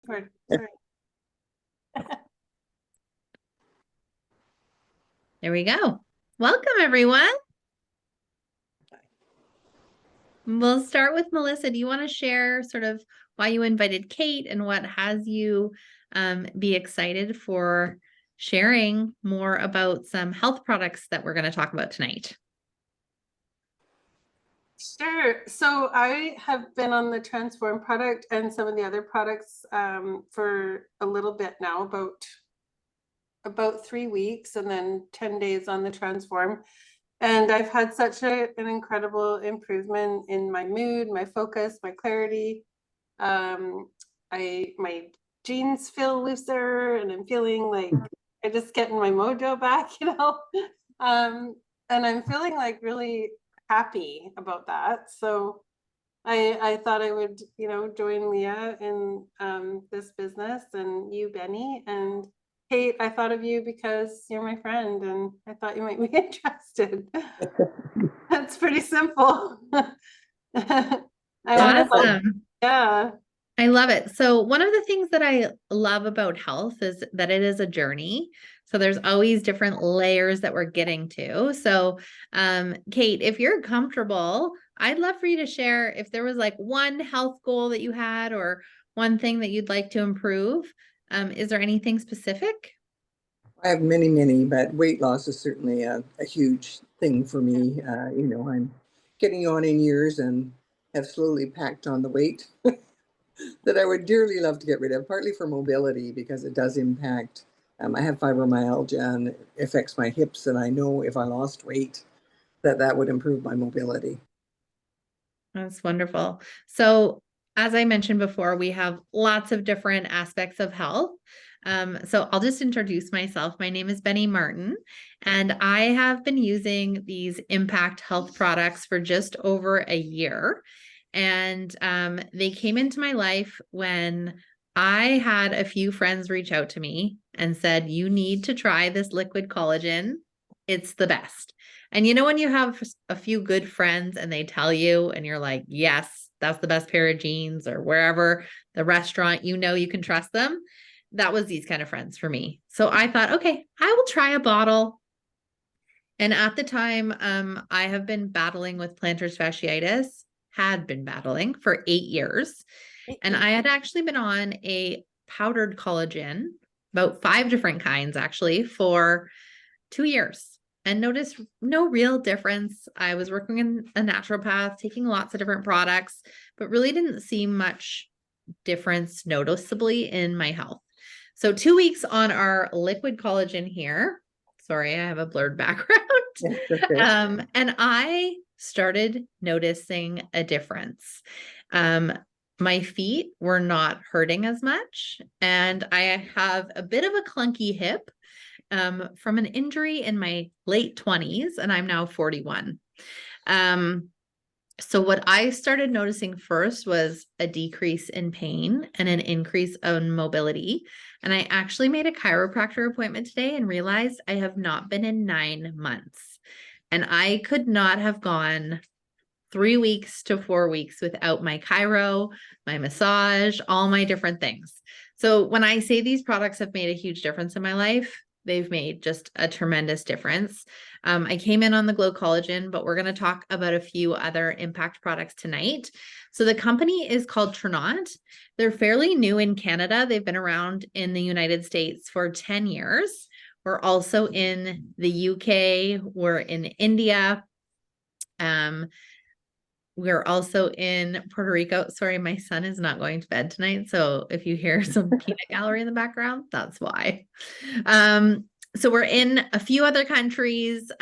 Sorry. There we go. Welcome, everyone. We'll start with Melissa. Do you want to share sort of why you invited Kate and what has you be excited for sharing more about some health products that we're going to talk about tonight? Sure. So I have been on the Transform product and some of the other products for a little bit now, about 3 weeks, and then 10 days on the Transform. And I've had such an incredible improvement in my mood, my focus, my clarity. My jeans feel looser, and I'm feeling like I just getting my mojo back, and I'm feeling like really happy about that. So I thought I would, join Leah in this business, and you, Benny, and Kate. I thought of you because you're my friend, and I thought you might be interested. That's pretty simple. Awesome. Yeah. I love it. So one of the things that I love about health is that it is a journey. So there's always different layers that we're getting to. So, Kate, if you're comfortable, I'd love for you to share if there was like one health goal that you had or one thing that you'd like to improve. Is there anything specific? I have many, but weight loss is certainly a huge thing for me. I'm getting on in years and have slowly packed on the weight that I would dearly love to get rid of, partly for mobility because it does impact. I have fibromyalgia and it affects my hips, and I know if I lost weight, that would improve my mobility. That's wonderful. So, as I mentioned before, we have lots of different aspects of health. So I'll just introduce myself. My name is Benny Martin, and I have been using these Impact Health products for just over a year. And they came into my life when I had a few friends reach out to me and said, you need to try this liquid collagen. It's the best. And when you have a few good friends and they tell you, and you're like, yes, that's the best pair of jeans, or wherever the restaurant, you can trust them. That was these kind of friends for me. So I thought, okay, I will try a bottle. And at the time, I have been battling with plantar fasciitis, had been battling for 8 years. And I had actually been on a powdered collagen, about 5 different kinds actually, for 2 years, and noticed no real difference. I was working in a naturopath, taking lots of different products, but really didn't see much difference noticeably in my health. So 2 weeks on our liquid collagen here. Sorry, I have a blurred background. Okay. And I started noticing a difference. My feet were not hurting as much, and I have a bit of a clunky hip from an injury in my late 20s, and I'm now 41. So what I started noticing first was a decrease in pain and an increase in mobility. And I actually made a chiropractor appointment today and realized I have not been in 9 months. And I could not have gone 3 weeks to 4 weeks without my chiro, my massage, all my different things. So when I say these products have made a huge difference in my life, they've made just a tremendous difference. I came in on the Glow Collagen, but we're going to talk about a few other Impact products tonight. So the company is called Trinont. They're fairly new in Canada. They've been around in the United States for 10 years. We're also in the UK. We're in India. We're also in Puerto Rico. Sorry, my son is not going to bed tonight. So if you hear some peanut gallery in the background, that's why. So we're in a few other countries.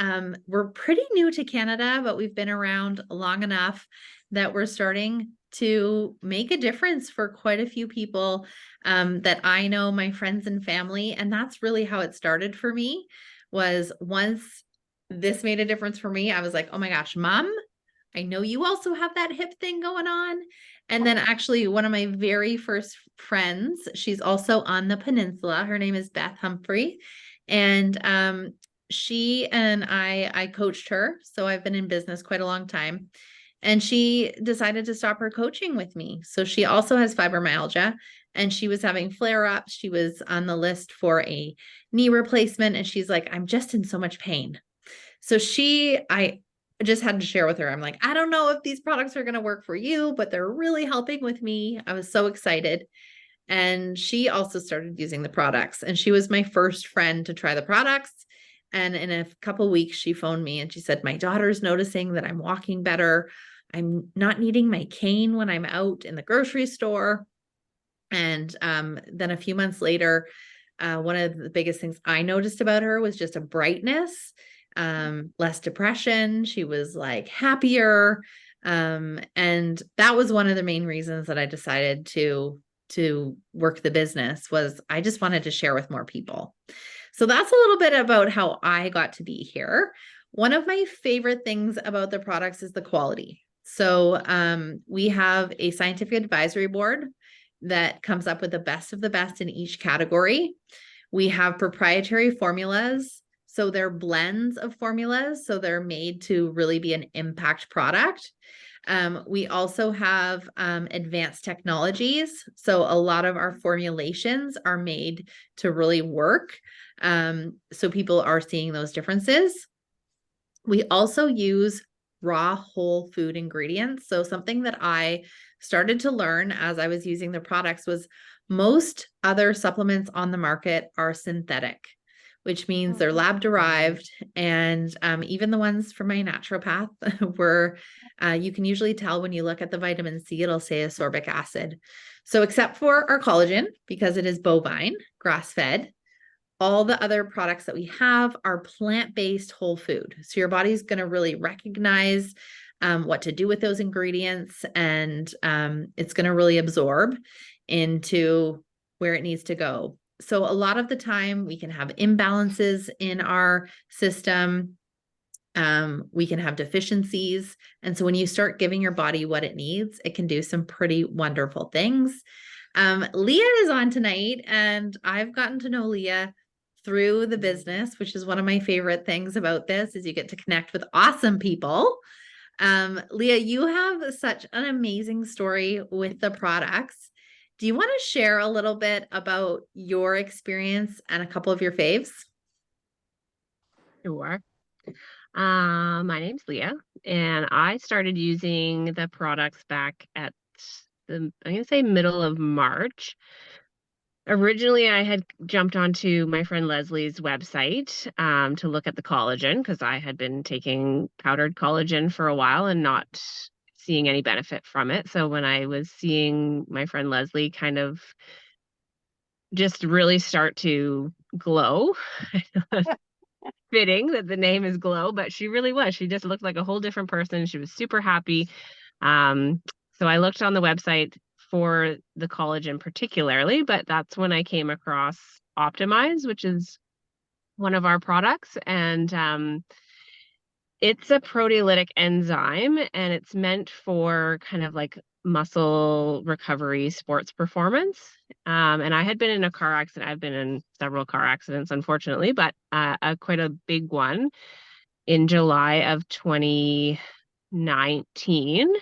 We're pretty new to Canada, but we've been around long enough that we're starting to make a difference for quite a few people that I know, my friends and family. And that's really how it started for me, was once this made a difference for me, I was like, oh my gosh, Mom, I know you also have that hip thing going on. And then actually one of my very first friends, she's also on the peninsula. Her name is Beth Humphrey. And she and I coached her. So I've been in business quite a long time. And she decided to stop her coaching with me. So she also has fibromyalgia. and she was having flare-ups. She was on the list for a knee replacement, and she's like, I'm just in so much pain. So I just had to share with her. I'm like, I don't know if these products are going to work for you, but they're really helping with me. I was so excited. And she also started using the products, and she was my first friend to try the products. And in a couple weeks, she phoned me and she said, my daughter's noticing that I'm walking better. I'm not needing my cane when I'm out in the grocery store. And then a few months later, one of the biggest things I noticed about her was just a brightness, less depression. She was like happier. And that was one of the main reasons that I decided to work the business, was I just wanted to share with more people. So that's a little bit about how I got to be here. One of my favorite things about the products is the quality. So we have a scientific advisory board that comes up with the best of the best in each category. We have proprietary formulas. So they're blends of formulas. So they're made to really be an impact product. We also have advanced technologies. So a lot of our formulations are made to really work. So people are seeing those differences. We also use raw whole food ingredients. So something that I started to learn as I was using the products was most other supplements on the market are synthetic, which means they're lab derived. And even the ones from my naturopath were, you can usually tell when you look at the vitamin C, it'll say ascorbic acid. So except for our collagen, because it is bovine, grass-fed, all the other products that we have are plant-based whole food. So your body's going to really recognize what to do with those ingredients, and it's going to really absorb into where it needs to go. So a lot of the time we can have imbalances in our system. We can have deficiencies. And so when you start giving your body what it needs, it can do some pretty wonderful things. Leah is on tonight, and I've gotten to know Leah through the business, which is one of my favorite things about this, is you get to connect with awesome people. Leah, you have such an amazing story with the products. Do you want to share a little bit about your experience and a couple of your faves? Sure. My name's Leah, and I started using the products back at I'm going to say middle of March. Originally, I had jumped onto my friend Leslie's website to look at the collagen, because I had been taking powdered collagen for a while and not seeing any benefit from it. So when I was seeing my friend Leslie kind of just really start to glow, fitting that the name is Glow, but she really was. She just looked like a whole different person. She was super happy. So I looked on the website for the collagen particularly, but that's when I came across Optimize, which is one of our products. And it's a proteolytic enzyme, and it's meant for kind of like muscle recovery, sports performance. And I had been in a car accident. I've been in several car accidents, unfortunately, but quite a big one in July of 2019.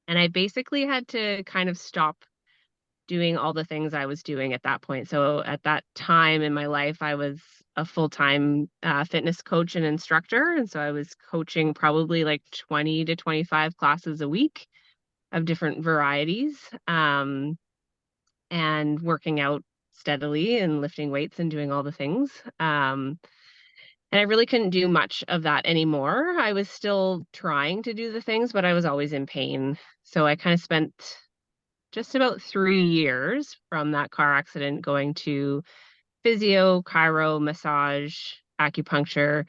And I basically had to kind of stop doing all the things I was doing at that point. So at that time in my life, I was a full-time fitness coach and instructor. And so I was coaching probably like 20 to 25 classes a week of different varieties, and working out steadily and lifting weights and doing all the things. And I really couldn't do much of that anymore. I was still trying to do the things, but I was always in pain. So I kind of spent just about 3 years from that car accident going to physio, chiro, massage, acupuncture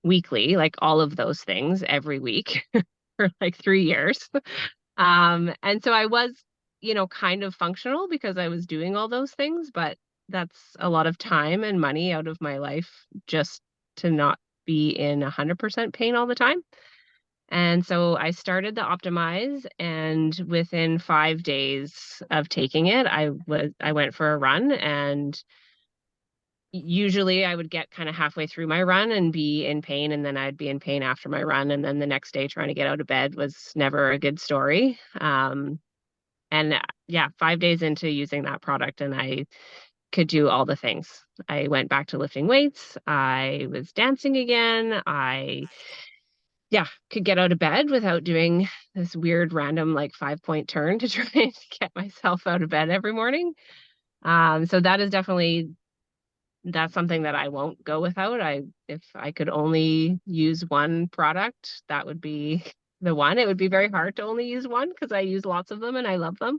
weekly, like all of those things every week for like 3 years. And so I was, kind of functional because I was doing all those things, but that's a lot of time and money out of my life just to not be in 100% pain all the time. And so I started the Optimize, and within 5 days of taking it, I went for a run, and usually I would get kind of halfway through my run and be in pain, and then I'd be in pain after my run. And then the next day trying to get out of bed was never a good story. And yeah, 5 days into using that product and I could do all the things. I went back to lifting weights. I was dancing again. I could get out of bed without doing this weird random like 5-point turn to try and get myself out of bed every morning. So that is definitely that's something that I won't go without. If I could only use one product, that would be the one. It would be very hard to only use one because I use lots of them and I love them.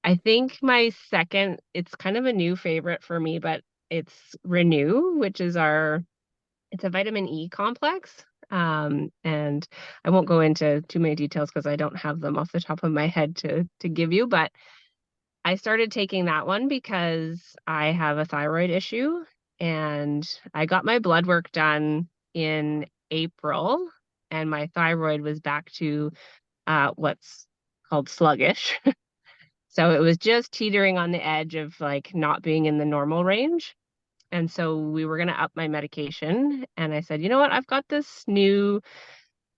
I think my second, it's kind of a new favorite for me, but it's Renew, which is it's a vitamin E complex. And I won't go into too many details because I don't have them off the top of my head to give you, but I started taking that one because I have a thyroid issue and I got my blood work done in April and my thyroid was back to what's called sluggish. So it was just teetering on the edge of like not being in the normal range. And so we were going to up my medication. And I said, you know what? I've got this new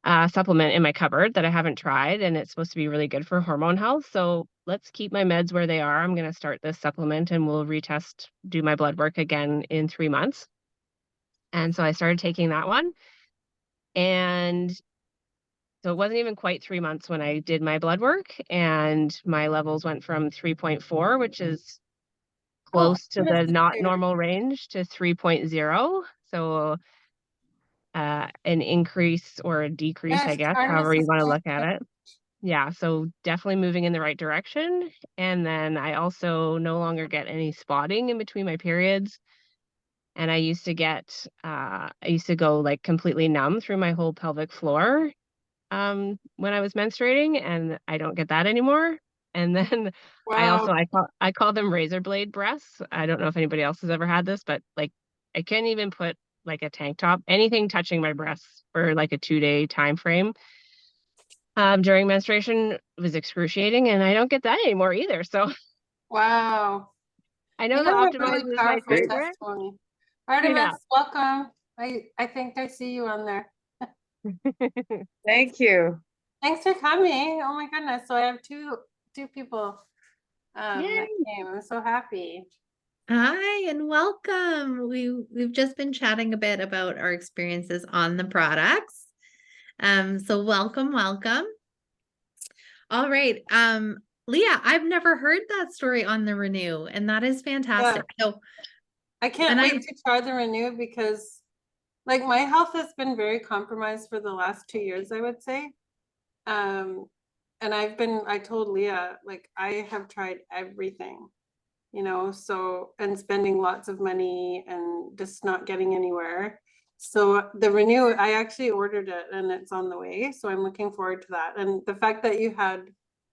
supplement in my cupboard that I haven't tried, and it's supposed to be really good for hormone health. So let's keep my meds where they are. I'm going to start this supplement and we'll retest, do my blood work again in 3 months. And so I started taking that one. And so it wasn't even quite 3 months when I did my blood work, and my levels went from 3.4, which is close to the not normal range, to 3.0. So an increase or a decrease, I guess, however you want to look at it. Yeah, so definitely moving in the right direction. And then I also no longer get any spotting in between my periods. And I used to go like completely numb through my whole pelvic floor when I was menstruating, and I don't get that anymore. And then Wow. I call them razor blade breasts. I don't know if anybody else has ever had this, but like I can't even put like a tank top, anything touching my breasts for like a 2-day time frame during menstruation was excruciating, and I don't get that anymore either. So Wow. I know You the have a Optimize really is my powerful favorite. testimony. Yeah. Artemis, welcome. I think I see you on there. Thank you. Thanks for coming. Oh my goodness. So I have two people that Yay. came. I'm so happy. Hi and welcome. We've just been chatting a bit about our experiences on the products. So welcome. All right. Leah, I've never heard that story on the Renew, and that is fantastic. So I can't And wait to try the Renew because like my health has been very compromised for the last 2 years, I would say. And I told Leah, like I have tried everything, so, and spending lots of money and just not getting anywhere. So the Renew, I actually ordered it and it's on the way. So I'm looking forward to that. And the fact that you had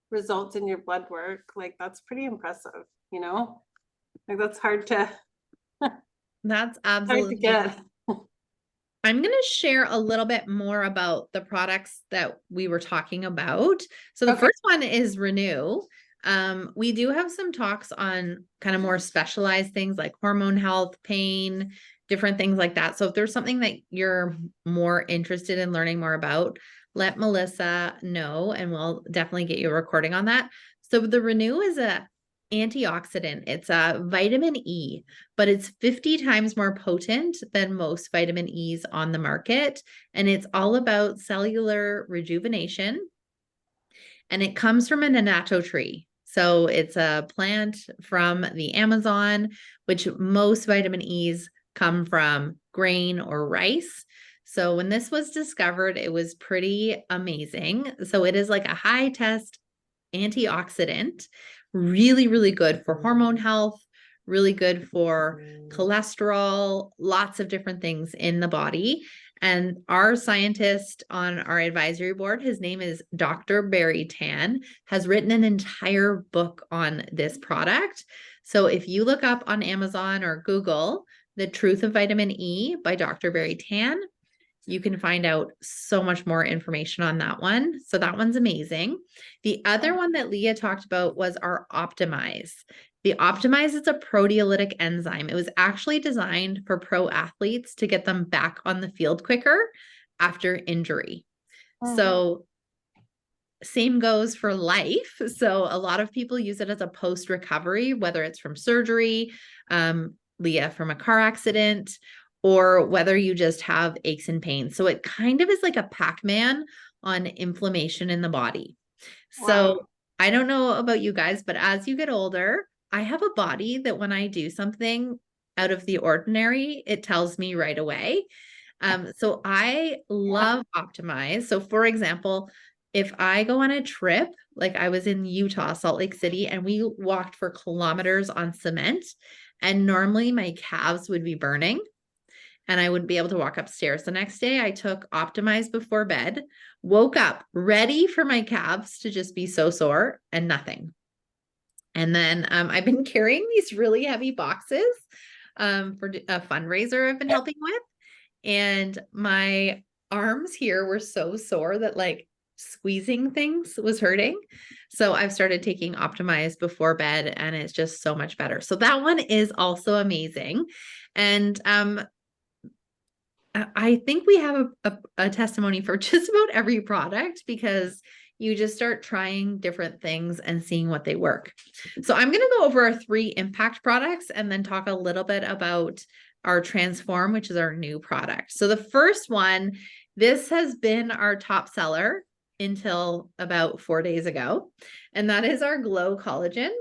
results in your blood work, like that's pretty impressive, like that's hard to that's hard to absolutely. get. I'm going to share a little bit more about the products that we were talking about. So the Okay. first one is Renew. We do have some talks on kind of more specialized things like hormone health, pain, different things like that. So if there's something that you're more interested in learning more about, let Melissa know and we'll definitely get you a recording on that. So the Renew is a antioxidant. It's a vitamin E, but it's 50 times more potent than most vitamin E's on the market. And it's all about cellular rejuvenation. And it comes from an annatto tree. So it's a plant from the Amazon, which most vitamin E's come from grain or rice. So when this was discovered, it was pretty amazing. So it is like a high test antioxidant, really, really good for hormone health, really good for cholesterol, lots of different things in the body. And our scientist on our advisory board, his name is Dr. Barry Tan, has written an entire book on this product. So if you look up on Amazon or Google, The Truth of Vitamin E by Dr. Barry Tan, you can find out so much more information on that one. So that one's amazing. The other one that Leah talked about was our Optimize. The Optimize is a proteolytic enzyme. It was actually designed for pro athletes to get them back on the field quicker after injury. So same goes for life. So a lot of people use it as a post recovery, whether it's from surgery, Leah from a car accident, or whether you just have aches and pains. So it kind of is like a Pac-Man on inflammation in the body. So Wow. I don't know about you guys, but as you get older, I have a body that when I do something out of the ordinary, it tells me right away. So I love Optimize. So for example, if I go on a trip, like I was in Utah, Salt Lake City, and we walked for kilometers on cement, and normally my calves would be burning and I wouldn't be able to walk upstairs the next day. I took Optimize before bed, woke up ready for my calves to just be so sore and nothing. And then I've been carrying these really heavy boxes for a fundraiser I've been helping with. And my arms here were so sore that like squeezing things was hurting. So I've started taking Optimize before bed and it's just so much better. So that one is also amazing. And I think we have a testimony for just about every product because you just start trying different things and seeing what they work. So I'm going to go over our 3 impact products and then talk a little bit about our Transform, which is our new product. So the first one, this has been our top seller until about 4 days ago, and that is our Glow Collagen.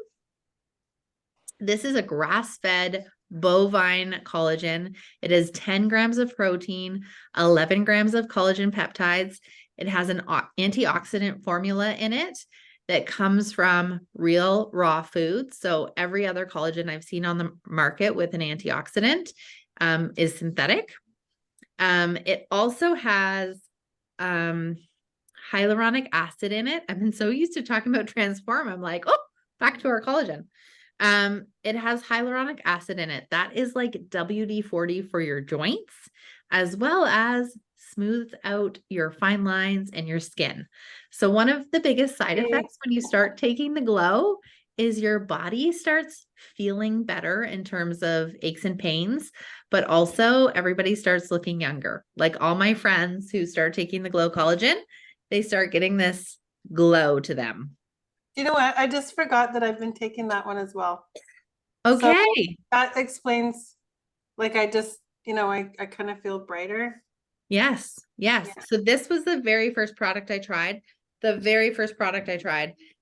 This is a grass-fed bovine collagen. It has 10 grams of protein, 11 grams of collagen peptides. It has an antioxidant formula in it that comes from real raw foods. So every other collagen I've seen on the market with an antioxidant is synthetic. It also has hyaluronic acid in it. I've been so used to talking about Transform. I'm like, oh, back to our collagen. It has hyaluronic acid in it. That is like WD-40 for your joints, as well as smooth out your fine lines and your skin. So one of the biggest side effects when you start taking the Glow is your body starts feeling better in terms of aches and pains, but also everybody starts looking younger. Like all my friends who start taking the Glow Collagen, they start getting this glow to them. You know what? I just forgot that I've been taking that one as well. Okay. That explains, like, I just, I kind of feel brighter. Yes. Yes. Yeah. So this was the very first product I tried,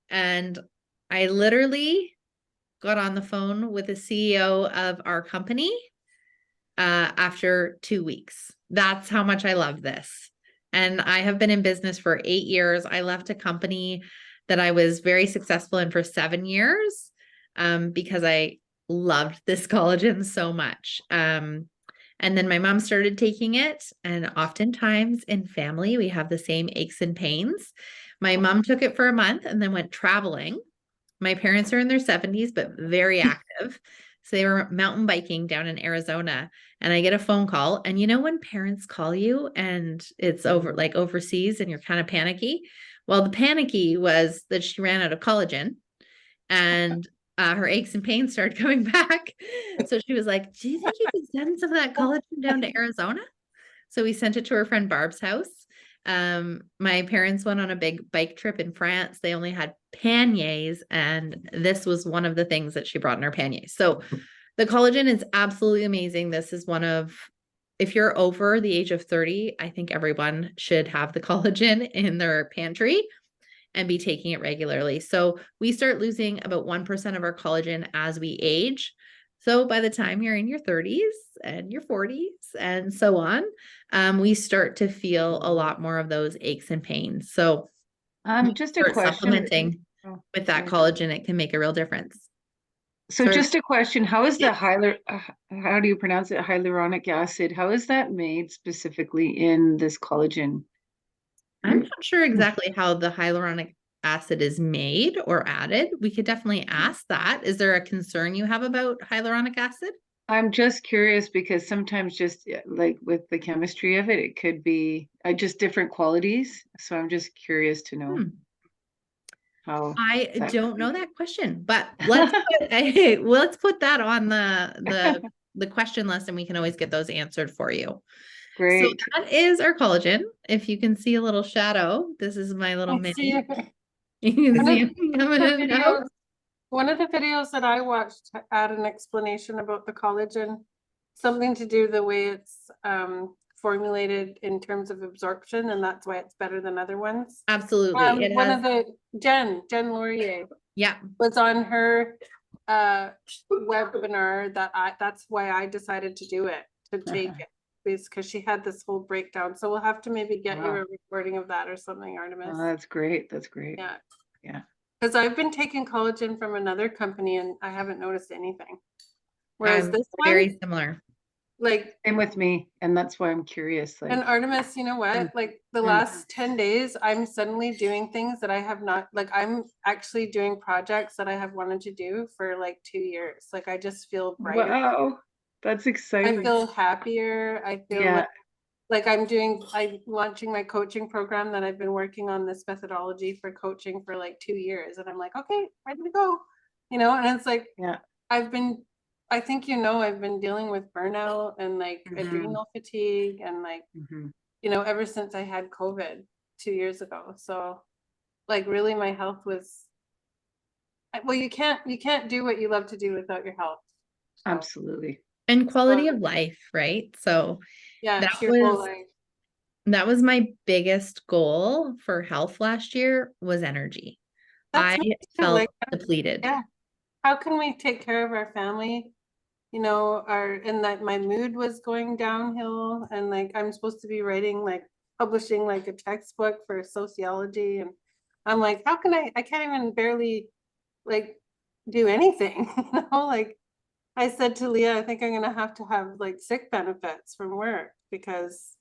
and I literally got on the phone with the CEO of our company after 2 weeks. That's how much I love this. And I have been in business for 8 years. I left a company that I was very successful in for 7 years because I loved this collagen so much. And then my mom started taking it. And oftentimes in family, we have the same aches and pains. My mom took it for a month and then went traveling. My parents are in their 70s, but very active. So they were mountain biking down in Arizona, and I get a phone call. And you know, when parents call you and it's over like overseas and you're kind of panicky. Well, the panicky was that she ran out of collagen and her aches and pains started coming back. So she was like, do you think you can send some of that collagen down to Arizona? So we sent it to her friend Barb's house. My parents went on a big bike trip in France. They only had panniers, and this was one of the things that she brought in her panniers. So the collagen is absolutely amazing. This is one of, if you're over the age of 30, I think everyone should have the collagen in their pantry and be taking it regularly. So we start losing about 1% of our collagen as we age. So by the time you're in your 30s and your 40s and so on, we start to feel a lot more of those aches and pains. So Just a start question. supplementing with that collagen, it can make a real difference. So Sorry. just a question, how is the how do you pronounce it? Hyaluronic acid, how is that made specifically in this collagen? I'm not sure exactly how the hyaluronic acid is made or added. We could definitely ask that. Is there a concern you have about hyaluronic acid? I'm just curious because sometimes just like with the chemistry of it, it could be just different qualities. So I'm just curious to know how. I that don't could know be. that question, but let's put that on the question list and we can always get those answered for you. Great. So that is our collagen. If you can see a little shadow, this is my little I see mini. it. You can One see of him coming the in now. videos- One of the videos that I watched had an explanation about the collagen, something to do the way it's formulated in terms of absorption, and that's why it's better than other ones. Absolutely. It One has, of the Jen Laurier yeah, was on her webinar that's why I decided to do it, to take it, because she had this whole breakdown. So we'll have to maybe get you Wow. a recording of that or something, Oh, Artemis. that's great. That's great. Yeah. Yeah. Because I've been taking collagen from another company and I haven't noticed anything. Whereas I'm this one, very similar. like, Same with me. And that's why I'm curious. Like, and Artemis, you know what? Like the Mm. last 10 days, I'm suddenly doing things that I have not, like I'm actually doing projects that I have wanted to do for like 2 years. Like I just feel brighter. wow, that's I exciting. feel happier. I feel Yeah. like I'm launching my coaching program that I've been working on this methodology for coaching for like 2 years. And I'm like, okay, ready to go. You know, and it's like, Yeah. I think, you know, I've been dealing with burnout and like Mhm. adrenal fatigue and like, Mhm. you know, ever since I had COVID 2 years ago. So like really my health was, well, you can't do what you love to do without your health. So, Absolutely. And quality of life, right? So yeah, that it's your whole was life. that was my biggest goal for health last year was energy. That's I me too, felt like, depleted. yeah. How can we take care of our family? You know, and that my mood was going downhill and like I'm supposed to be writing like publishing like a textbook for sociology, and I'm like, how can I can't even barely like do anything, you know, like I said to Leah, I think I'm gonna have to have like sick benefits from work because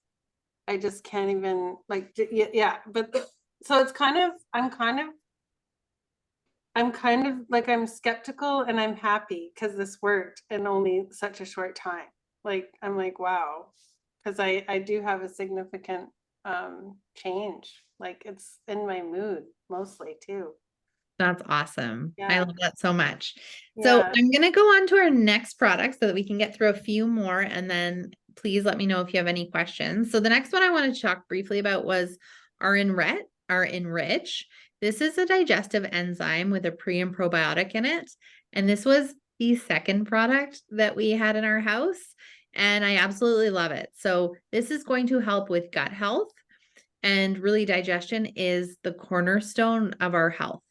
I just can't even like yeah, but so it's kind of I'm kind of like I'm skeptical and I'm happy because this worked in only such a short time. Like I'm like, wow, because I do have a significant change. Like it's in my mood mostly too. That's awesome. I Yeah. love that so much. So Yeah. I'm going to go on to our next product so that we can get through a few more, and then please let me know if you have any questions. So the next one I want to talk briefly about was our Enrich. This is a digestive enzyme with a pre and probiotic in it. And this was the second product that we had in our house, and I absolutely love it. So this is going to help with gut health, and really digestion is the cornerstone of our health.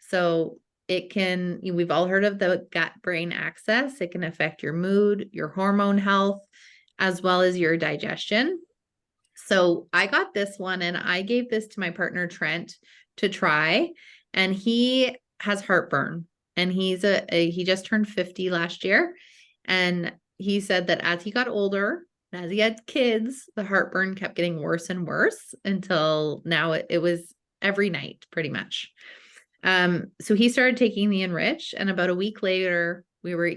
So we've all heard of the gut-brain axis. It can affect your mood, your hormone health, as well as your digestion. So I got this one and I gave this to my partner, Trent, to try. And he has heartburn, and he just turned 50 last year. And he said that as he got older, as he had kids, the heartburn kept getting worse and worse until now it was every night pretty much. So he started taking the Enrich, and about a week later, we were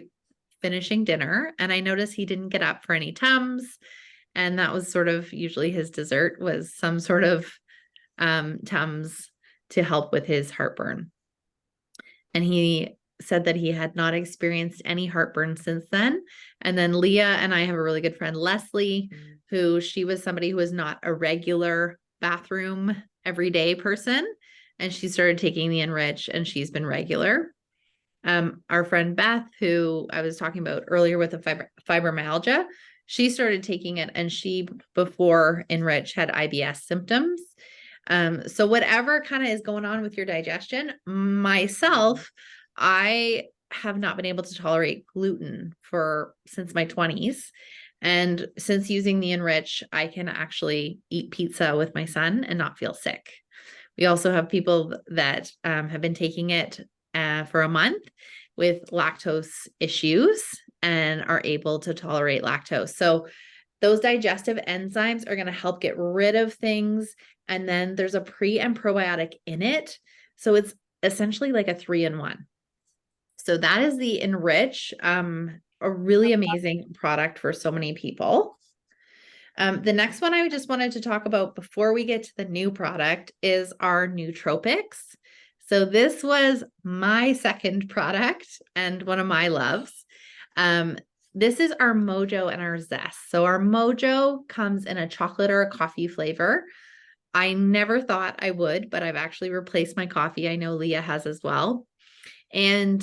finishing dinner, and I noticed he didn't get up for any Tums, and that was sort of usually his dessert was some sort of Tums to help with his heartburn. And he said that he had not experienced any heartburn since then. And then Leah and I have a really good friend, Leslie, who she was somebody who was not a regular bathroom everyday person. And she started taking the Enrich, and she's been regular. Our friend Beth, who I was talking about earlier with the fibromyalgia, she started taking it, and she, before Enrich, had IBS symptoms. So whatever kind of is going on with your digestion, myself, I have not been able to tolerate gluten since my 20s. And since using the Enrich, I can actually eat pizza with my son and not feel sick. We also have people that have been taking it for a month with lactose issues and are able to tolerate lactose. So those digestive enzymes are going to help get rid of things. And then there's a pre and probiotic in it. So it's essentially like a 3-in-1. So that is the Enrich, a really amazing product for so many people. The next one I just wanted to talk about before we get to the new product is our nootropics. So this was my second product and one of my loves. This is our Mojo and our Zest. So our Mojo comes in a chocolate or a coffee flavor. I never thought I would, but I've actually replaced my coffee. I know Leah has as well. And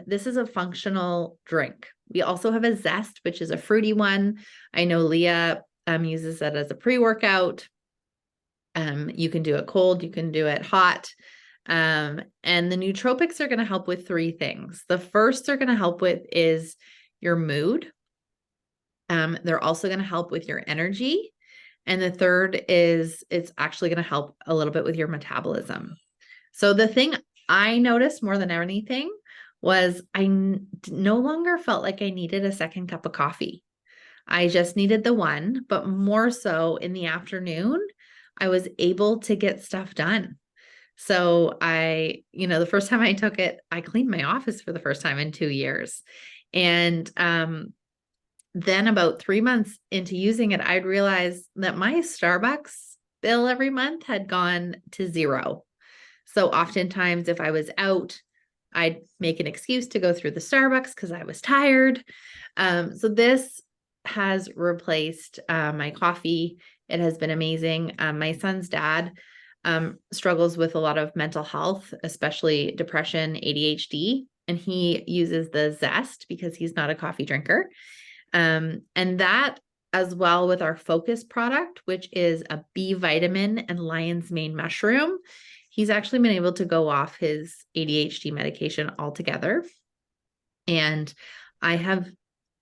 this is a functional drink. We also have a Zest, which is a fruity one. I know Leah uses that as a pre-workout. You can do it cold, you can do it hot. And the nootropics are going to help with three things. The first they're going to help with is your mood. They're also going to help with your energy. And the third is it's actually going to help a little bit with your metabolism. So the thing I noticed more than anything was I no longer felt like I needed a second cup of coffee. I just needed the one, but more so in the afternoon, I was able to get stuff done. So the first time I took it, I cleaned my office for the first time in 2 years. And then about 3 months into using it, I'd realized that my Starbucks bill every month had gone to zero. So oftentimes if I was out, I'd make an excuse to go through the Starbucks because I was tired. So this has replaced my coffee. It has been amazing. My son's dad struggles with a lot of mental health, especially depression, ADHD, and he uses the Zest because he's not a coffee drinker. And that as well with our Focus product, which is a B vitamin and lion's mane mushroom. He's actually been able to go off his ADHD medication altogether. And I have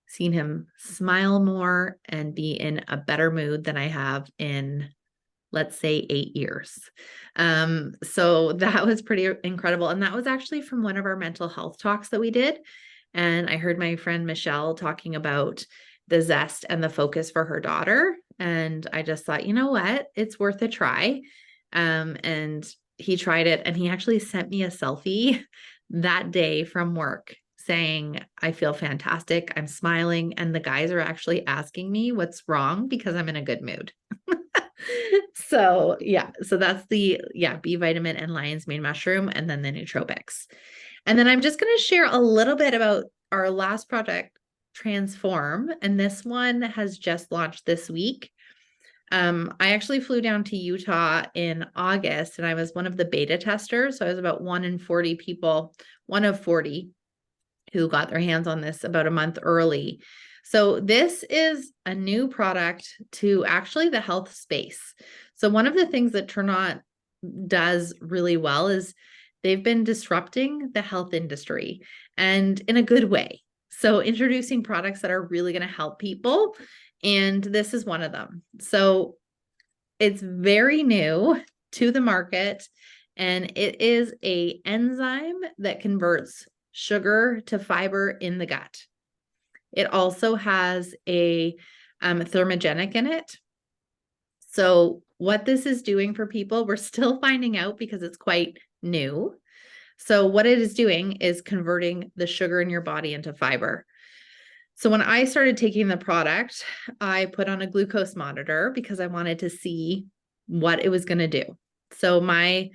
seen him smile more and be in a better mood than I have in, let's say, 8 years. So that was pretty incredible. And that was actually from one of our mental health talks that we did. And I heard my friend Michelle talking about the Zest and the Focus for her daughter. And I just thought, you know what, it's worth a try. And he tried it and he actually sent me a selfie that day from work saying, I feel fantastic. I'm smiling. And the guys are actually asking me what's wrong because I'm in a good mood. So that's the B vitamin and lion's mane mushroom, and then the nootropics. And then I'm just going to share a little bit about our last project, Transform. And this one has just launched this week. I actually flew down to Utah in August and I was one of the beta testers. So I was about one of 40 who got their hands on this about a month early. So this is a new product to actually the health space. So one of the things that Turn On does really well is they've been disrupting the health industry and in a good way. So introducing products that are really going to help people. And this is one of them. So it's very new to the market and it is an enzyme that converts sugar to fiber in the gut. It also has a thermogenic in it. So what this is doing for people, we're still finding out because it's quite new. So what it is doing is converting the sugar in your body into fiber. So when I started taking the product, I put on a glucose monitor because I wanted to see what it was going to do. So I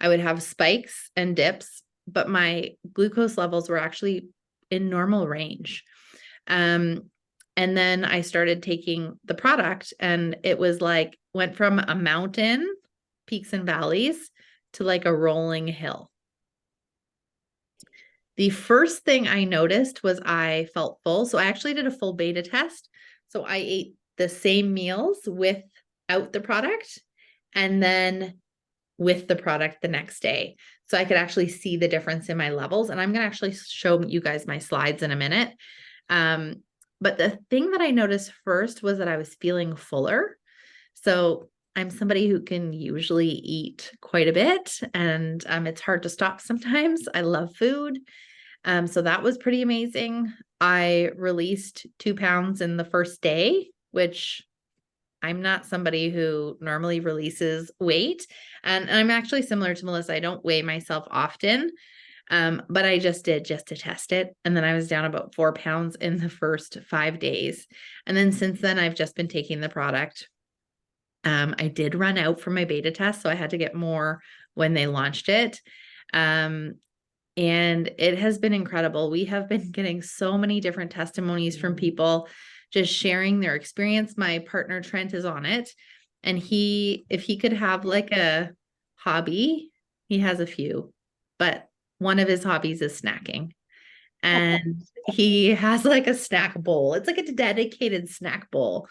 would have spikes and dips, but my glucose levels were actually in normal range. And then I started taking the product and it was like, went from a mountain, peaks and valleys, to like a rolling hill. The first thing I noticed was I felt full. So I actually did a full beta test. So I ate the same meals without the product and then with the product the next day. So I could actually see the difference in my levels. And I'm going to actually show you guys my slides in a minute. But the thing that I noticed first was that I was feeling fuller. So I'm somebody who can usually eat quite a bit and it's hard to stop sometimes. I love food. So that was pretty amazing. I released 2 pounds in the first day, which I'm not somebody who normally releases weight. And I'm actually similar to Melissa. I don't weigh myself often, but I just did just to test it. And then I was down about 4 pounds in the first 5 days. And then since then, I've just been taking the product. I did run out for my beta test, so I had to get more when they launched it. And it has been incredible. We have been getting so many different testimonies from people just sharing their experience. My partner Trent is on it And if he could have like a hobby, he has a few, but one of his hobbies is snacking. And he has like a snack bowl. It's like a dedicated snack bowl.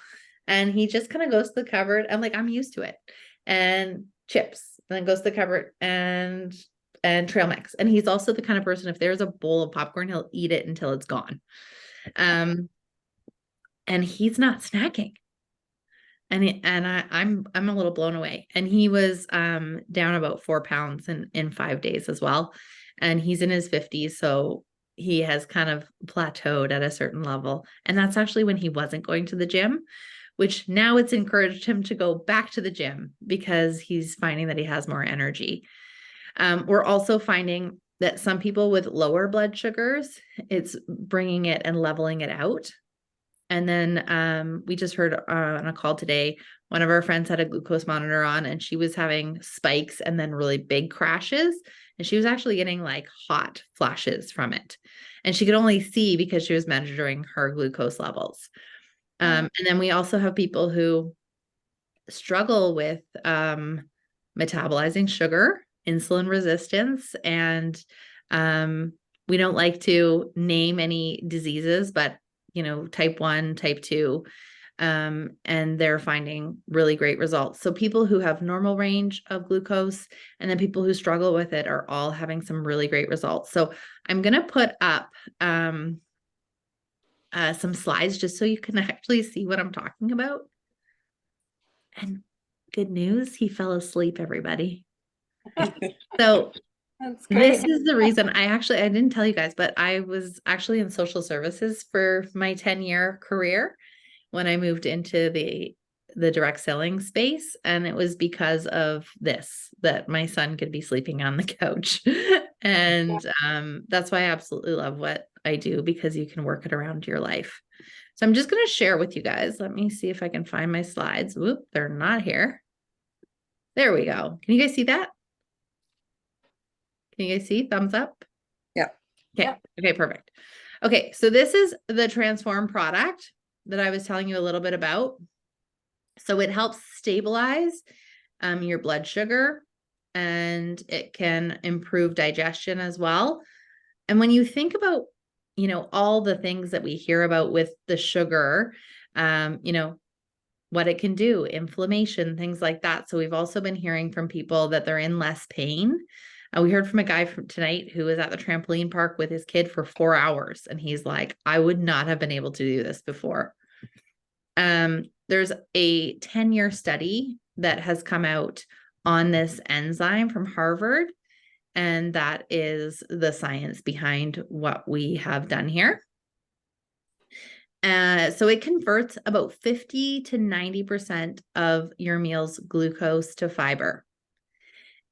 And he just kind of goes to the cupboard. I'm like, I'm used to it. And chips, and then goes to the cupboard and trail mix. And he's also the kind of person, if there's a bowl of popcorn, he'll eat it until it's gone. And he's not snacking. I'm a little blown away. And he was down about 4 pounds in 5 days as well. And he's in his 50s, so he has kind of plateaued at a certain level. And that's actually when he wasn't going to the gym, which now it's encouraged him to go back to the gym because he's finding that he has more energy. We're also finding that some people with lower blood sugars, it's bringing it and leveling it out. And then we just heard on a call today, one of our friends had a glucose monitor on and she was having spikes and then really big crashes. And she was actually getting like hot flashes from it. And she could only see because she was measuring her glucose levels. And then we also have people who struggle with metabolizing sugar, insulin resistance, and we don't like to name any diseases, but type 1, type 2, and they're finding really great results. So people who have normal range of glucose and then people who struggle with it are all having some really great results. So I'm going to put up some slides just so you can actually see what I'm talking about. And good news, he fell asleep, everybody. So That's great. this is the reason I didn't tell you guys, but I was actually in social services for my 10-year career when I moved into the direct selling space. And it was because of this, that my son could be sleeping on the couch. And that's why I absolutely love what I do, because you can work it around your life. So I'm just going to share with you guys. Let me see if I can find my slides. Whoop, they're not here. There we go. Can you guys see that? Can you guys see? Thumbs up? Yeah. Okay. Yeah. Okay, perfect. Okay, so this is the Transform product that I was telling you a little bit about. So it helps stabilize your blood sugar, and it can improve digestion as well. And when you think about, all the things that we hear about with the sugar, what it can do, inflammation, things like that. So we've also been hearing from people that they're in less pain. We heard from a guy from tonight who was at the trampoline park with his kid for 4 hours. And he's like, I would not have been able to do this before. There's a 10-year study that has come out on this enzyme from Harvard. And that is the science behind what we have done here. So it converts about 50 to 90% of your meal's glucose to fiber.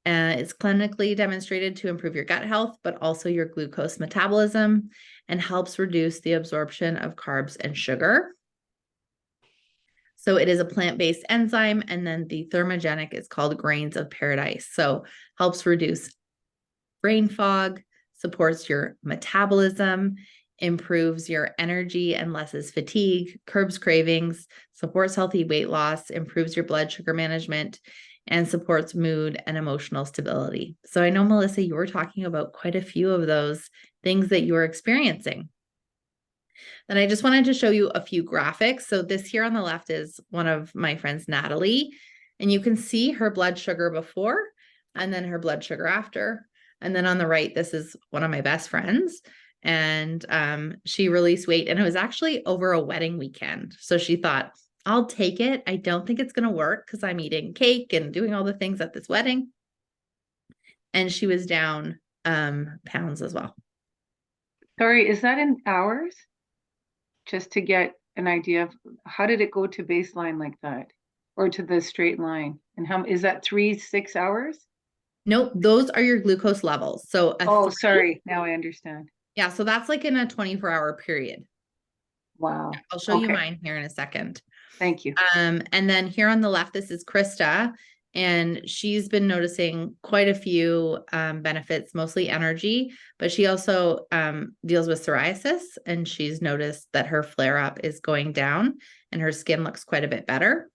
It's clinically demonstrated to improve your gut health, but also your glucose metabolism, and helps reduce the absorption of carbs and sugar. So it is a plant-based enzyme, and then the thermogenic is called Grains of Paradise. So helps reduce brain fog, supports your metabolism, improves your energy and lessens fatigue, curbs cravings, supports healthy weight loss, improves your blood sugar management, and supports mood and emotional stability. So I know, Melissa, you were talking about quite a few of those things that you were experiencing. And I just wanted to show you a few graphics. So this here on the left is one of my friends, Natalie, and you can see her blood sugar before and then her blood sugar after. And then on the right, this is one of my best friends, and she released weight, and it was actually over a wedding weekend. So she thought, I'll take it. I don't think it's going to work because I'm eating cake and doing all the things at this wedding. And she was down pounds as well. Sorry, is that in hours? Just to get an idea of how did it go to baseline like that, or to the straight line? And how is that 6 hours? Nope, those are your glucose levels. So sorry, now I understand. Yeah, so that's like in a 24-hour period. Wow. I'll show you mine here in a second. Thank you. And then here on the left, this is Krista, and she's been noticing quite a few benefits, mostly energy, but she also deals with psoriasis, and she's noticed that her flare-up is going down and her skin looks quite a bit better.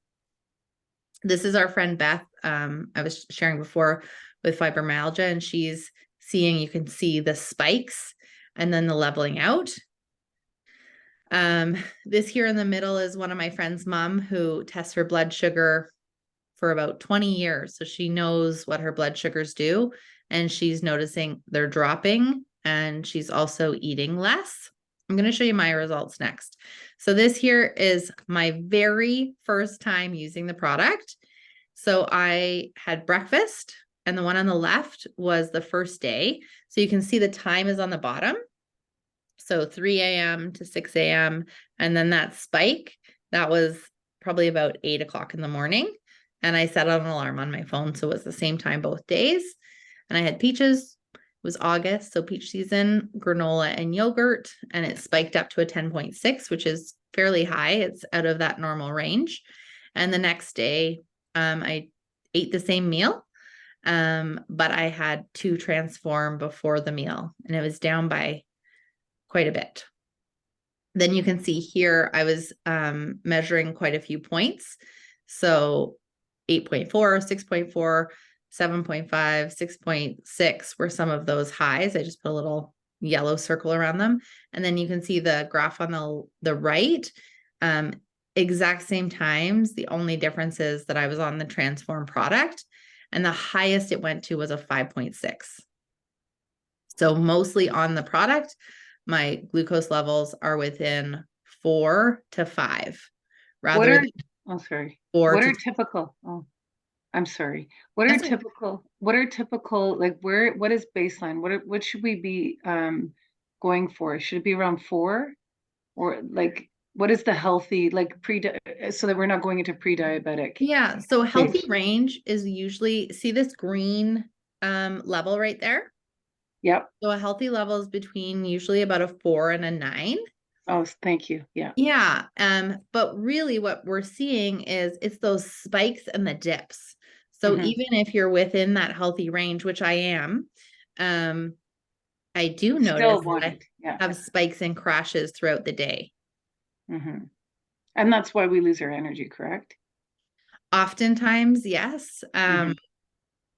This is our friend Beth. I was sharing before with fibromyalgia, and she's seeing, you can see the spikes and then the leveling out. This here in the middle is one of my friend's mom who tests her blood sugar for about 20 years. So she knows what her blood sugars do, and she's noticing they're dropping, and she's also eating less. I'm going to show you my results next. So this here is my very first time using the product. So I had breakfast, and the one on the left was the first day. So you can see the time is on the bottom. So 3 a.m. to 6 a.m. And then that spike, that was probably about 8 o'clock in the morning. And I set an alarm on my phone. So it was the same time both days. And I had peaches. It was August, so peach season, granola and yogurt. And it spiked up to a 10.6, which is fairly high. It's out of that normal range. And the next day, I ate the same meal. But I had 2 Transform before the meal, and it was down by quite a bit. Then you can see here, I was measuring quite a few points. So 8.4, 6.4, 7.5, 6.6 were some of those highs. I just put a little yellow circle around them. And then you can see the graph on the right, exact same times. The only difference is that I was on the Transform product, and the highest it went to was a 5.6. So mostly on the product, my glucose levels are within 4 to 5, rather than oh, sorry. 4 What to are typical? Oh, I'm sorry. What are That's okay. typical? What are typical? Like what is baseline? What should we be going for? Should it be around 4, or like what is the healthy like so that we're not going into pre-diabetic? Yeah, so healthy range is usually, see this green level right there? Yep. So a healthy level is between usually about a 4 and a 9. Oh, thank you. Yeah. Yeah, but really what we're seeing is it's those spikes and the dips. So Mhm. even if you're within that healthy range, which I am, I do Still notice want that it. Yeah. I have spikes and crashes throughout the day. Mhm. And that's why we lose our energy, correct? Oftentimes, yes. Mhm.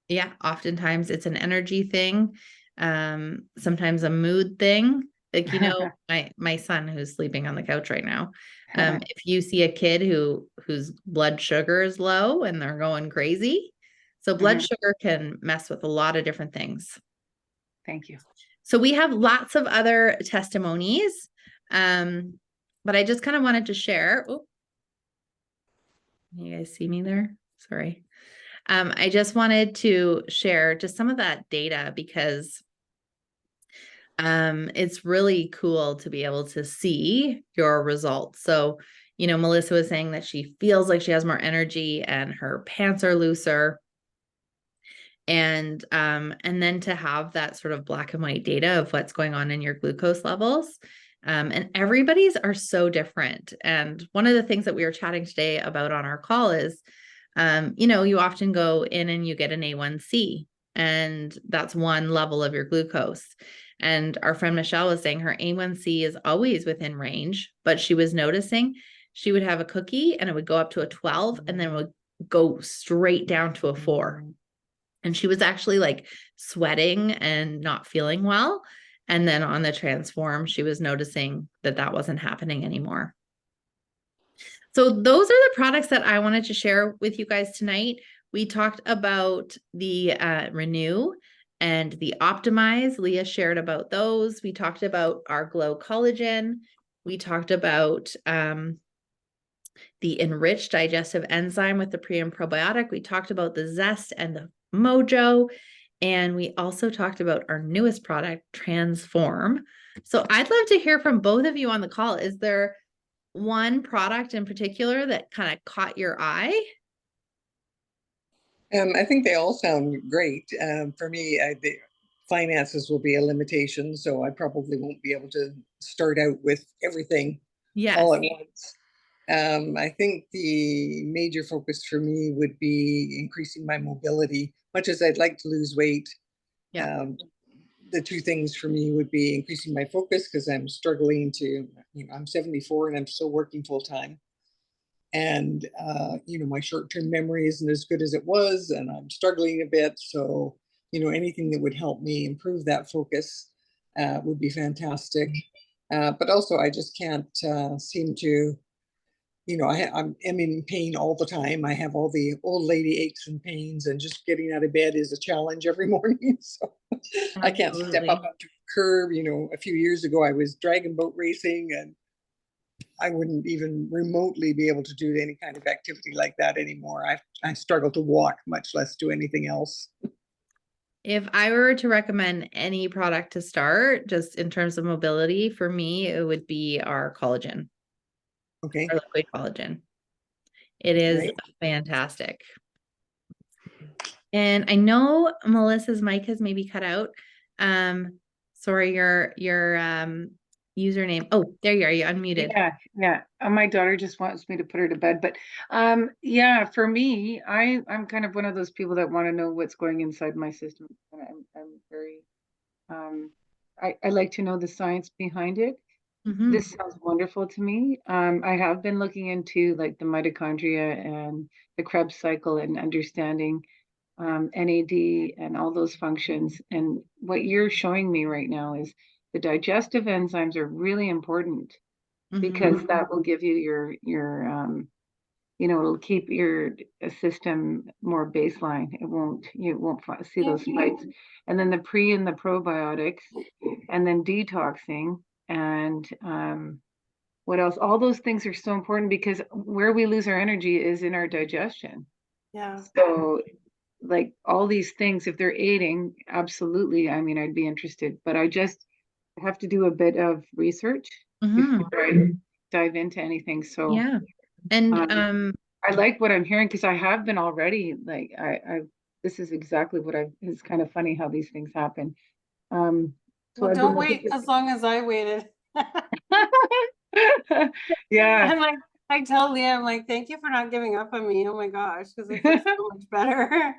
Yeah, oftentimes it's an energy thing. Sometimes a mood thing. Like, my son who's sleeping on the couch right now. If you see a kid whose blood sugar is low and they're going crazy. So blood Mhm. sugar can mess with a lot of different things. Thank you. So we have lots of other testimonies. But I just kind of wanted to share. Oh, you guys see me there? Sorry. I just wanted to share just some of that data because it's really cool to be able to see your results. So, Melissa was saying that she feels like she has more energy and her pants are looser. And then to have that sort of black and white data of what's going on in your glucose levels. And everybody's are so different. And one of the things that we were chatting today about on our call is, you often go in and you get an A1C, and that's one level of your glucose. And our friend Michelle was saying her A1C is always within range, but she was noticing she would have a cookie and it would go up to a 12 and then it would go straight down to a 4. And she was actually like sweating and not feeling well. And then on the Transform, she was noticing that that wasn't happening anymore. So those are the products that I wanted to share with you guys tonight. We talked about the Renew and the Optimize. Leah shared about those. We talked about our Glow Collagen. We talked about the enriched digestive enzyme with the pre and probiotic. We talked about the Zest and the Mojo. And we also talked about our newest product, Transform. So I'd love to hear from both of you on the call. Is there one product in particular that kind of caught your eye? I think they all sound great. For me, the finances will be a limitation, so I probably won't be able to start out with everything all at once. I think the major focus for me would be increasing my mobility. Much as I'd like to lose weight, the 2 things for me would be increasing my focus, because I'm struggling to, I'm 74 and I'm still working full time. And, my short-term memory isn't as good as it was, and I'm struggling a bit. So, anything that would help me improve that focus would be fantastic. But also, I just can't seem to, I'm in pain all the time. I have all the old lady aches and pains, and just getting out of bed is a challenge every morning. So I can't step up Absolutely. onto a curb. A few years ago, I was dragon boat racing, and I wouldn't even remotely be able to do any kind of activity like that anymore. I struggle to walk, much less do anything else. If I were to recommend any product to start, just in terms of mobility, for me, it would be our collagen, Okay, our liquid collagen. It is right. fantastic. And I know Melissa's mic has maybe cut out. Sorry, your username. Oh, there you are. You unmuted. Yeah. My daughter just wants me to put her to bed, but yeah, for me, I'm kind of one of those people that want to know what's going inside my system. And I'm very I like to know the science behind it. Mhm. This sounds wonderful to me. I have been looking into like the mitochondria and the Krebs cycle and understanding NAD and all those functions. And what you're showing me right now is the digestive enzymes are really important because Mhm. that will give you it'll keep your system more baseline. You won't see those spikes. And then the pre and the probiotics, and then detoxing, and what else? All those things are so important because where we lose our energy is in our digestion. Yeah. So, like all these things, if they're aiding, absolutely. I mean, I'd be interested, but I just have to do a bit of research Mhm. before I dive into anything. So, Yeah. And I like what I'm hearing because I have been already like this is exactly what it's kind of funny how these things happen. So Well, I've been don't looking wait as long as I waited. yeah. I'm like, I tell Leah, I'm like, thank you for not giving up on me. Oh my gosh, because I feel so much better.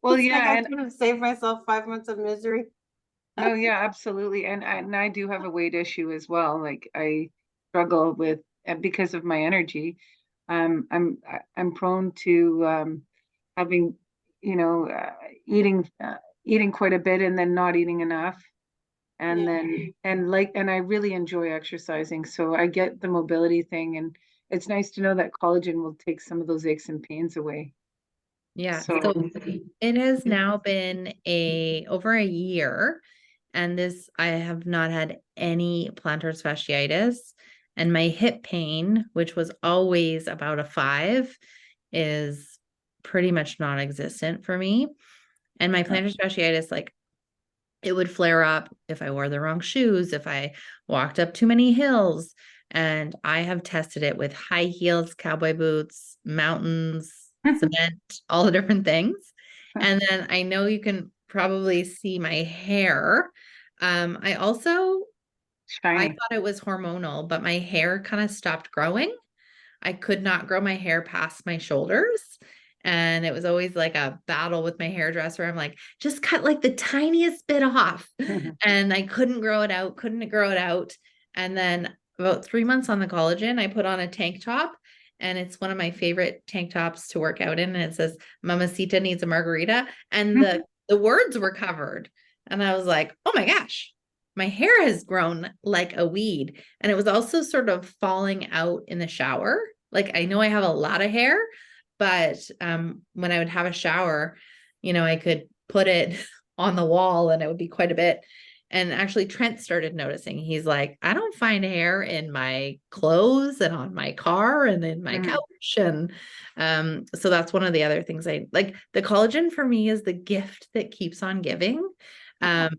Well, It's like yeah, I and could have saved myself 5 months of misery. no, yeah, absolutely. And I do have a weight issue as well. Like I struggle with because of my energy. I'm prone to having, you know, eating quite a bit and then not eating enough. And Yeah. then and I really enjoy exercising. So I get the mobility thing, and it's nice to know that collagen will take some of those aches and pains away. yeah, So so it has now been over a year, and I have not had any plantar fasciitis, and my hip pain, which was always about a 5, is pretty much non-existent for me. And my plantar fasciitis, like, it would flare up if I wore the wrong shoes, if I walked up too many hills. And I have tested it with high heels, cowboy boots, mountains, cement, all the different things. And then I know you can probably see my hair. I shiny. thought it was hormonal, but my hair kind of stopped growing. I could not grow my hair past my shoulders. And it was always like a battle with my hairdresser. I'm like, just cut like the tiniest bit off. And I couldn't grow it out, couldn't grow it out. And then about 3 months on the collagen, I put on a tank top. And it's one of my favorite tank tops to work out in. And it says, Mamacita needs a margarita. And the words were covered. And I was like, oh my gosh, my hair has grown like a weed. And it was also sort of falling out in the shower. Like I know I have a lot of hair, but when I would have a shower, I could put it on the wall and it would be quite a bit. And actually Trent started noticing. He's like, I don't find hair in my clothes and on my car and in my couch. And so that's one of the other things I like. The collagen for me is the gift that keeps on giving. I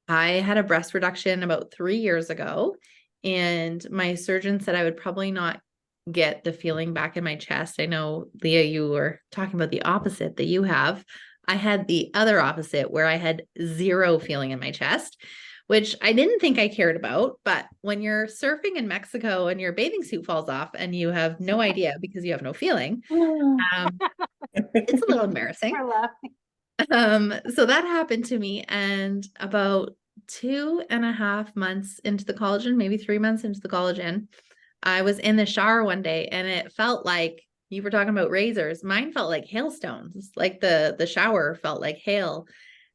had a breast reduction about 3 years ago, and my surgeon said I would probably not get the feeling back in my chest. I know, Leah, you were talking about the opposite that you have. I had the other opposite where I had zero feeling in my chest, which I didn't think I cared about. But when you're surfing in Mexico and your bathing suit falls off and you have no idea because you have no feeling, it's a little embarrassing. We're laughing. So that happened to me, and about 2.5 months into the collagen, maybe 3 months into the collagen, I was in the shower one day and it felt like you were talking about razors. Mine felt like hailstones, like the shower felt like hail.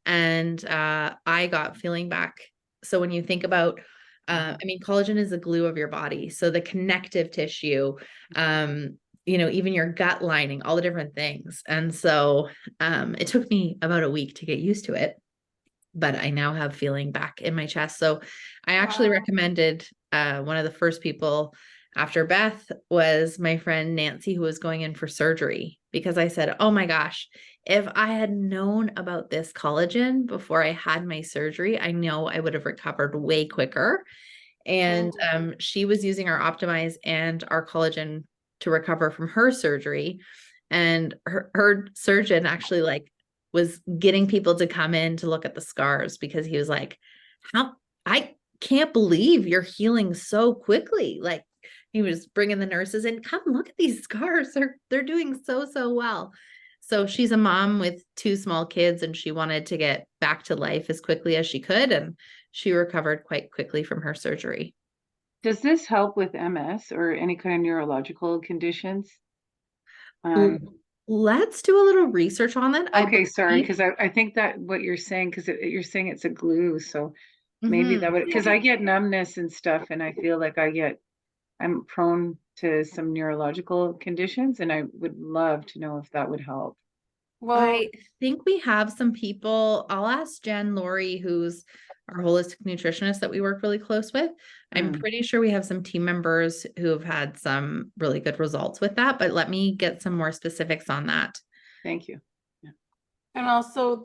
And I got feeling back. So when you think about, I mean, collagen is the glue of your body. So the connective tissue, even your gut lining, all the different things. And so it took me about a week to get used to it, but I now have feeling back in my chest. So I actually Wow. recommended one of the first people after Beth was my friend Nancy, who was going in for surgery, because I said, oh my gosh, if I had known about this collagen before I had my surgery, I know I would have recovered way quicker. And she was using our Optimize and our collagen to recover from her surgery. And her surgeon actually was getting people to come in to look at the scars, because he was like, I can't believe you're healing so quickly. Like, he was bringing the nurses in, come look at these scars. They're doing so well. So she's a mom with 2 small kids, and she wanted to get back to life as quickly as she could. And she recovered quite quickly from her surgery. Does this help with MS or any kind of neurological conditions? Let's do a little research on that. Okay, sorry, believe- because I think that what you're saying, because you're saying it's a glue, so maybe Mhm. that would, because I get numbness and stuff, and I feel like I'm prone to some neurological conditions, and I would love to know if that would help. Well, I think we have some people. I'll ask Jen Laurie, who's our holistic nutritionist that we work really close with. I'm pretty sure we have some team members who have had some really good results with that, but let me get some more specifics on that. Thank you. and also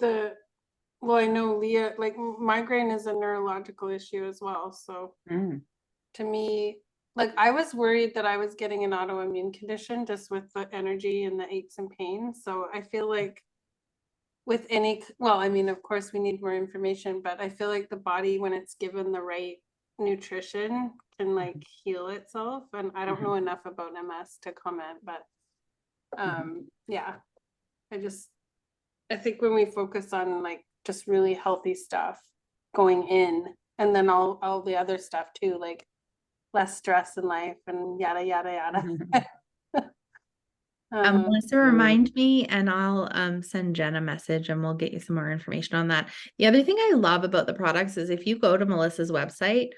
I know Leah, like migraine is a neurological issue as well. So Mm. to me, like I was worried that I was getting an autoimmune condition just with the energy and the aches and pains. So I feel like with I mean, of course we need more information, but I feel like the body, when it's given the right nutrition, can like heal itself. And I don't know enough about MS to comment, but yeah, I think when we focus on like just really healthy stuff going in, and then all the other stuff too, like less stress in life and yada yada yada. Melissa, remind me, and I'll send Jen a message and we'll get you some more information on that. The other thing I love about the products is if you go to Melissa's website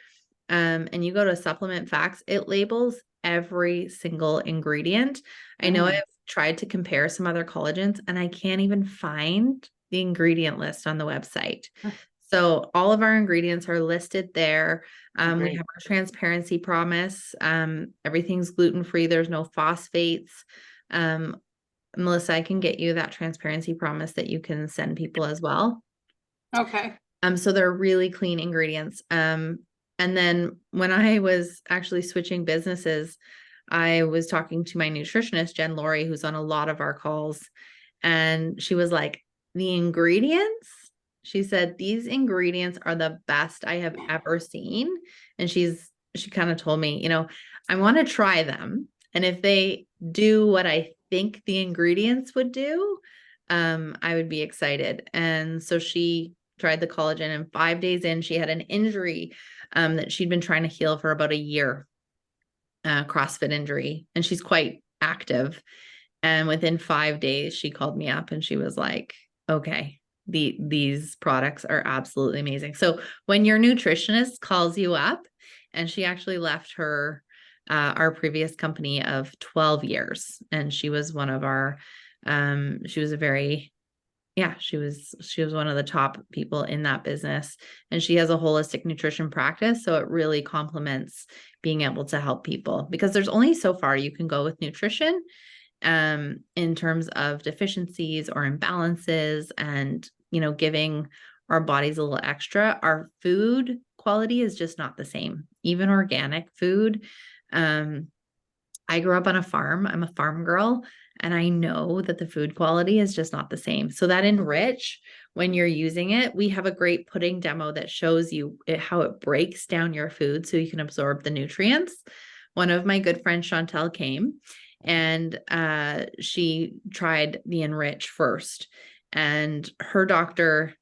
and you go to supplement facts, it labels every single ingredient. I know I've tried to compare some other collagens and I can't even find the ingredient list on the website. So all of our ingredients are listed there. We have our transparency promise. Everything's gluten-free. There's no phosphates. Melissa, I can get you that transparency promise that you can send people as well. Okay. So they're really clean ingredients. And then when I was actually switching businesses, I was talking to my nutritionist, Jen Laurie, who's on a lot of our calls. And she was like, the ingredients, she said, these ingredients are the best I have ever seen. And she kind of told me, I want to try them. And if they do what I think the ingredients would do, I would be excited. And so she tried the collagen, and 5 days in, she had an injury that she'd been trying to heal for about a year, CrossFit injury, and she's quite active. And within 5 days, she called me up and she was like, okay, these products are absolutely amazing. So when your nutritionist calls you up, and she actually left our previous company of 12 years, and she was one of our, she was one of the top people in that business, and she has a holistic nutrition practice. So it really complements being able to help people, because there's only so far you can go with nutrition in terms of deficiencies or imbalances, and giving our bodies a little extra. Our food quality is just not the same, even organic food. I grew up on a farm. I'm a farm girl, and I know that the food quality is just not the same. So that Enrich, when you're using it, we have a great pudding demo that shows you how it breaks down your food so you can absorb the nutrients. One of my good friends, Chantel, came, and she tried the Enrich first, and her doctor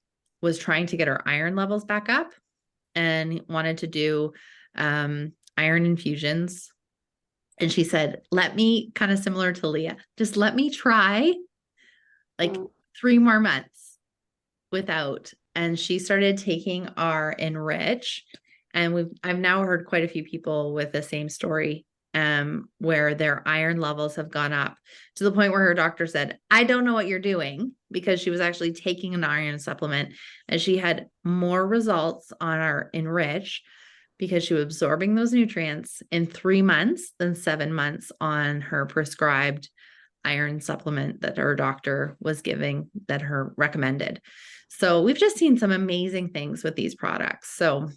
was trying to get her iron levels back up and wanted to do iron infusions And she said, let me, kind of similar to Leah, just let me try like Mm. 3 more months without. And she started taking our Enrich. And I've now heard quite a few people with the same story, where their iron levels have gone up to the point where her doctor said, I don't know what you're doing, because she was actually taking an iron supplement, and she had more results on our Enrich because she was absorbing those nutrients in 3 months than 7 months on her prescribed iron supplement that her doctor was giving, that her recommended. So we've just seen some amazing things with these products. So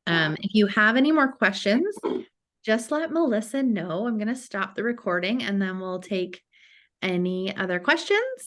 if you have any more questions, just let Melissa know. I'm going to stop the recording and then we'll take any other questions.